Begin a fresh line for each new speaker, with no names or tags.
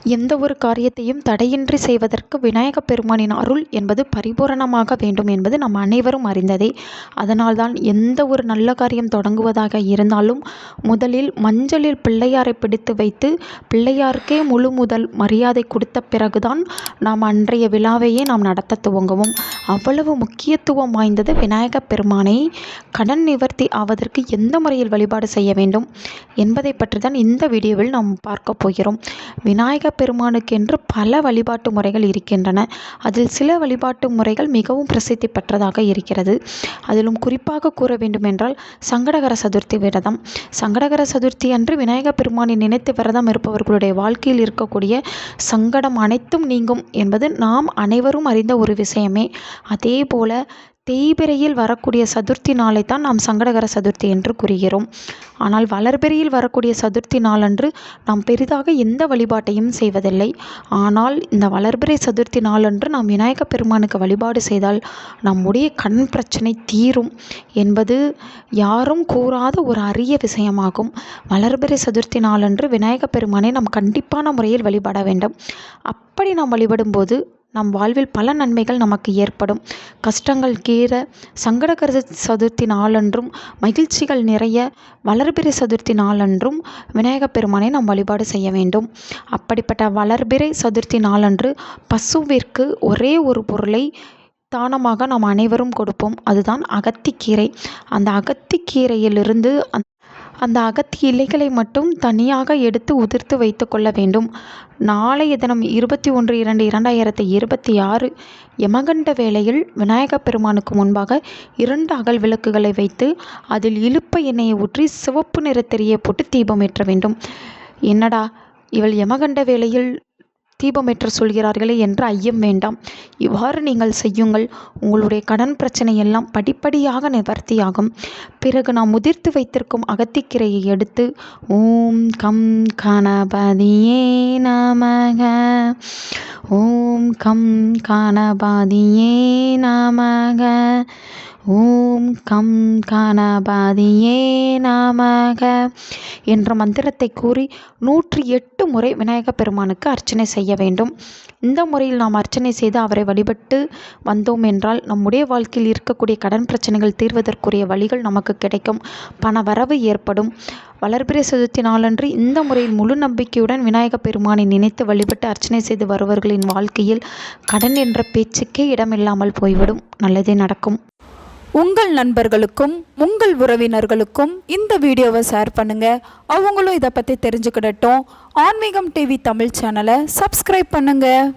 எந்த ஒரு காரியத்தையும் தடையின்றி செய்வதற்கு விநாயகப் பெருமானின் அருள் என்பது பரிபூரணமாக வேண்டும் என்பது நம் அனைவரும் அறிந்ததே. அதனால்தான் எந்த ஒரு நல்ல காரியம் தொடங்குவதாக இருந்தாலும் முதலில் மஞ்சளில் பிள்ளையாரை பிடித்து வைத்து பிள்ளையாருக்கே முழு முதல் மரியாதை கொடுத்த பிறகுதான் நாம் அன்றைய விழாவையே நாம் நடத்த துவங்குவோம். அவ்வளவு முக்கியத்துவம் வாய்ந்தது விநாயகப் பெருமானை. கடன் நிவர்த்தி ஆவதற்கு எந்த முறையில் வழிபாடு செய்ய வேண்டும் என்பதை பற்றி தான் இந்த வீடியோவில் நாம் பார்க்க போகிறோம். விநாயகப் பெருமானுக்கென்று பல வழிபாட்டு முறைகள் இருக்கின்றன. அதில் சில வழிபாட்டு முறைகள் மிகவும் பிரசித்தி பெற்றதாக இருக்கிறது. அதிலும் குறிப்பாக கூற வேண்டுமென்றால் சங்கடகர சதுர்த்தி விரதம். சங்கடகர சதுர்த்தி அன்று விநாயகப் பெருமானை நினைத்து விரதம் இருப்பவர்களுடைய வாழ்க்கையில் இருக்கக்கூடிய சங்கடம் அனைத்தும் நீங்கும் என்பது நாம் அனைவரும் அறிந்த ஒரு விஷயமே. அதே போல தேய்பிறையில் வரக்கூடிய சதுர்த்தி நாளைத்தான் நாம் சங்கடகர சதுர்த்தி என்று கூறுகிறோம். ஆனால் வளர்பிறையில் வரக்கூடிய சதுர்த்தி நாளன்று நாம் பெரிதாக எந்த வழிபாட்டையும் செய்வதில்லை. ஆனால் இந்த வளர்பிறை சதுர்த்தி நாளன்று நாம் விநாயகப் பெருமானுக்கு வழிபாடு செய்தால் நம்முடைய கண் பிரச்சனை தீரும் என்பது யாரும் கூறாத ஒரு அரிய விஷயமாகும். வளர்பிறை சதுர்த்தி நாளன்று விநாயகப் பெருமானை நாம் கண்டிப்பான முறையில் வழிபட வேண்டும். அப்படி நாம் வழிபடும்போது நம் வாழ்வில் பல நன்மைகள் நமக்கு ஏற்படும். கஷ்டங்கள் தீர சங்கடகர சதுர்த்தி நாளன்றும் மகிழ்ச்சிகள் நிறைய வளர்பிறை சதுர்த்தி நாளன்றும் விநாயகப் பெருமானை நாம் வழிபாடு செய்ய வேண்டும். அப்படிப்பட்ட வளர்பிறை சதுர்த்தி நாளன்று பசுவிற்கு ஒரே ஒரு பொருளை தானமாக நாம் அனைவரும் கொடுப்போம். அதுதான் அகத்திக்கீரை. அந்த அகத்திக்கீரையிலிருந்து அந்த அகத்தி இலைகளை மட்டும் தனியாக எடுத்து உதிர்த்து வைத்து கொள்ள வேண்டும். நாளைய தினம் 21/2/2026 யமகண்ட வேளையில் விநாயகப் பெருமானுக்கு முன்பாக 2 அகல் விளக்குகளை வைத்து அதில் இலுப்பை எண்ணெயை ஊற்றி சிவப்பு நிறத்திரியை போட்டு தீபம் ஏற்ற வேண்டும். என்னடா இவள் யமகண்ட வேளையில் தீபமேற்ற சொல்கிறார்களே என்று ஐயம் வேண்டாம். இவ்வாறு நீங்கள் செய்யுங்கள். உங்களுடைய கடன் பிரச்சனை எல்லாம் படிப்படியாக நிவர்த்தியாகும். பிறகு நாம் முதிர்த்து வைத்திருக்கும் அகத்திக்கீரையை எடுத்து ஓம் கம் கணபதியே நமக, ஓம் கம் கணபதியே நமக, ஓம் கம் கணபதியே நமக என்ற மந்திரத்தை கூறி 108 முறை விநாயகப் பெருமானுக்கு அர்ச்சனை செய்ய வேண்டும். இந்த முறையில் நாம் அர்ச்சனை செய்து அவரை வழிபட்டு வந்தோம் என்றால் நம்முடைய வாழ்க்கையில் இருக்கக்கூடிய கடன் பிரச்சனைகள் தீர்வதற்குரிய வழிகள் நமக்கு கிடைக்கும். பண வரவு ஏற்படும். வளர்பிறை சதுர்த்தி நாளன்று இந்த முறையில் முழு நம்பிக்கையுடன் விநாயகப் பெருமானை நினைத்து வழிபட்டு அர்ச்சனை செய்து வருவர்களின் வாழ்க்கையில் கடன் என்ற பேச்சுக்கே இடமில்லாமல் போய்விடும். நல்லதே நடக்கும்.
உங்கள் நண்பர்களுக்கும் உங்கள் உறவினர்களுக்கும் இந்த வீடியோவை ஷேர் பண்ணுங்கள். அவங்களும் இதை பற்றி தெரிஞ்சுக்கிடட்டும். ஆன்மீகம் டிவி தமிழ் சேனலை சப்ஸ்கிரைப் பண்ணுங்கள்.